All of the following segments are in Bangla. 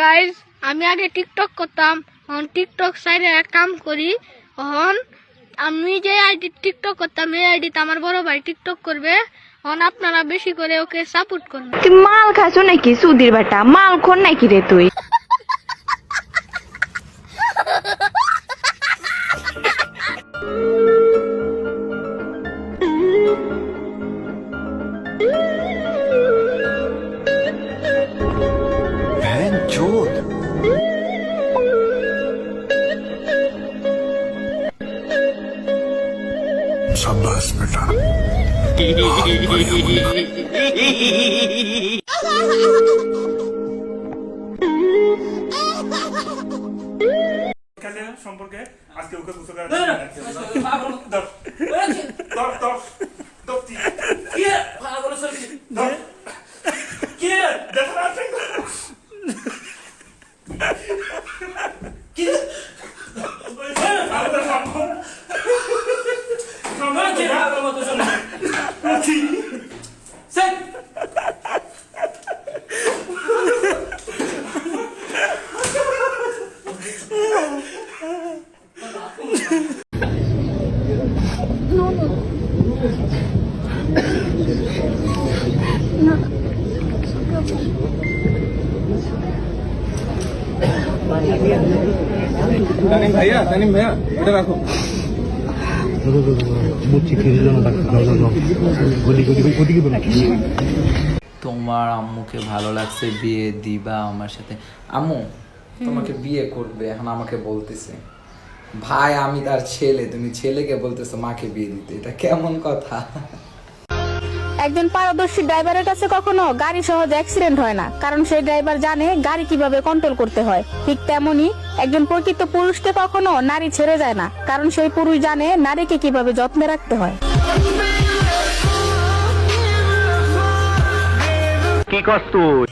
গাইজ আমি আগে টিকটক করতাম, এখন টিকটক সাইডে এক কাম করি। এখন আমি যে আইডি টিকটক করতাম এই আইডিতে আমার বড় ভাই টিকটক করবে। এখন আপনারা বেশি করে ওকে সাপোর্ট করবেন। তুই মাল খাসো নাকি সুধীর বেটা? মাল খোর নাকি রে তুই? शाबाश बेटा। সম্পর্কে আজকে ওকে গোসল तानिम भैया इधर रखो। তোমার আম্মুকে ভালো লাগছে বিয়ে দিবা আমার সাথে? আম্মু তোমাকে বিয়ে করবে, এখন আমাকে বলতেছে ভাই আমি তার ছেলে, তুমি ছেলেকে বলতেছো মাকে বিয়ে দিতে, এটা কেমন কথা? একজন পারদর্শী ড্রাইভারের কাছে কখনো গাড়ি সহজ অ্যাক্সিডেন্ট হয় না, কারণ সেই ড্রাইভার জানে গাড়ি কিভাবে কন্ট্রোল করতে হয়। ঠিক তেমনি একজন প্রকৃত পুরুষকে কখনো নারী ছেড়ে যায় না, কারণ সেই পুরুষ জানে নারীকে কিভাবে যত্নে রাখতে হয়। কি কস তুই?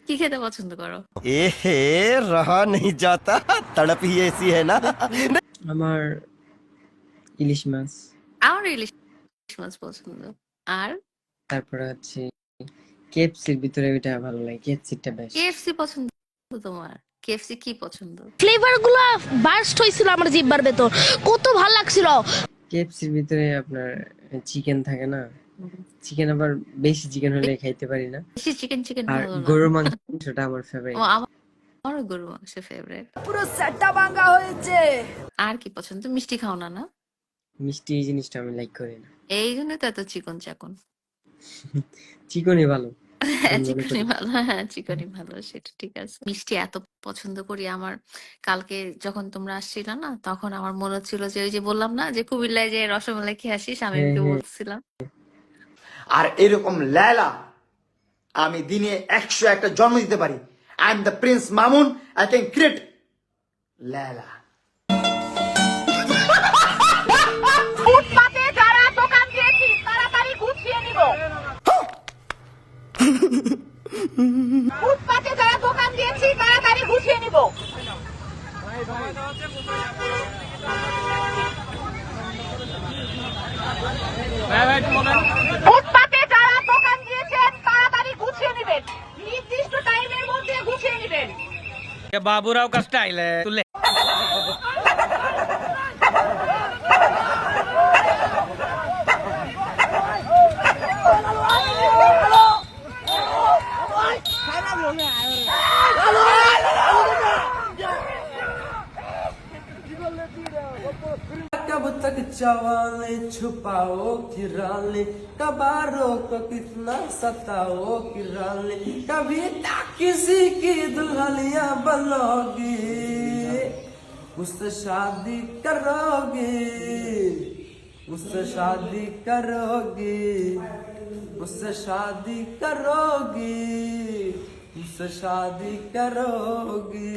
কি খেতে পছন্দ করো? এহে রহা नहीं जाता, तड़प ही ऐसी है ना। আমার ইলিশ মাছ, আমার ইলিশ মাছ পছন্দ। আর তারপরে হচ্ছে কেএফসির ভিতরে ওইটা ভালো লাগে, কেএফসিটা বেশ। কেএফসি পছন্দ তোমার? কেএফসি কি পছন্দ? ফ্লেভার গুলো বার্স্ট হয়েছিল আমার জিহ্বার ভেতর, কত ভালো লাগছিল। কেএফসির ভিতরে আপনার চিকেন থাকে না, চিকেন আবার বেশি চিকেন হলে খাইতে পারি না। বেশি চিকেন আর ভালো না। গরুর মাংসটা আমার ফেভারিট। আমারও গরু মাংস ফেভারিট। পুরো সেটটা ভাঙা হয়েছে। আর কি পছন্দ? মিষ্টি খাও না? না মিষ্টি এই জিনিসটা আমি লাইক করি না। এই জন্য তো এত চিকন চাকন। চিকনই ভালো। হ্যাঁ চিকনই ভালো, হ্যাঁ চিকনই ভালো, সেটা ঠিক আছে। মিষ্টি এত পছন্দ করি আমার, কালকে যখন তোমরা আসছিল না তখন আমার মনে হচ্ছিল যে ওই যে বললাম না যে কুমিল্লায় যে রসমালাই খেয়ে আসিস, আমি ওকে বলছিলাম। আর এরকম লায়লা আমি দিনে 101টা জন্ম দিতে পারি। I am the Prince Mamun, I can create Laila. ফুটপাতে যারা দোকান দিয়েছি তাড়াতাড়ি গুছিয়ে নিব। ফুটপাতে যারা দোকান দিয়েছি তাড়াতাড়ি গুছিয়ে নিব। ফুটপাতে যারা দোকান দিয়েছেন তাড়াতাড়ি গুছিয়ে নেবেন, নির্দিষ্ট টাইমের মধ্যে গুছিয়ে নেবেন। बाबूराव का स्टाइल है तुले। कब तक चवाले छुपाओ किराले, कबारों को कितना सताओ किराले, कभी तक किसी की दुल्हनिया बनोगी, मुझसे शादी करोगी, मुझसे शादी करोगी, मुझसे शादी करोगी, मुझसे शादी करोगी।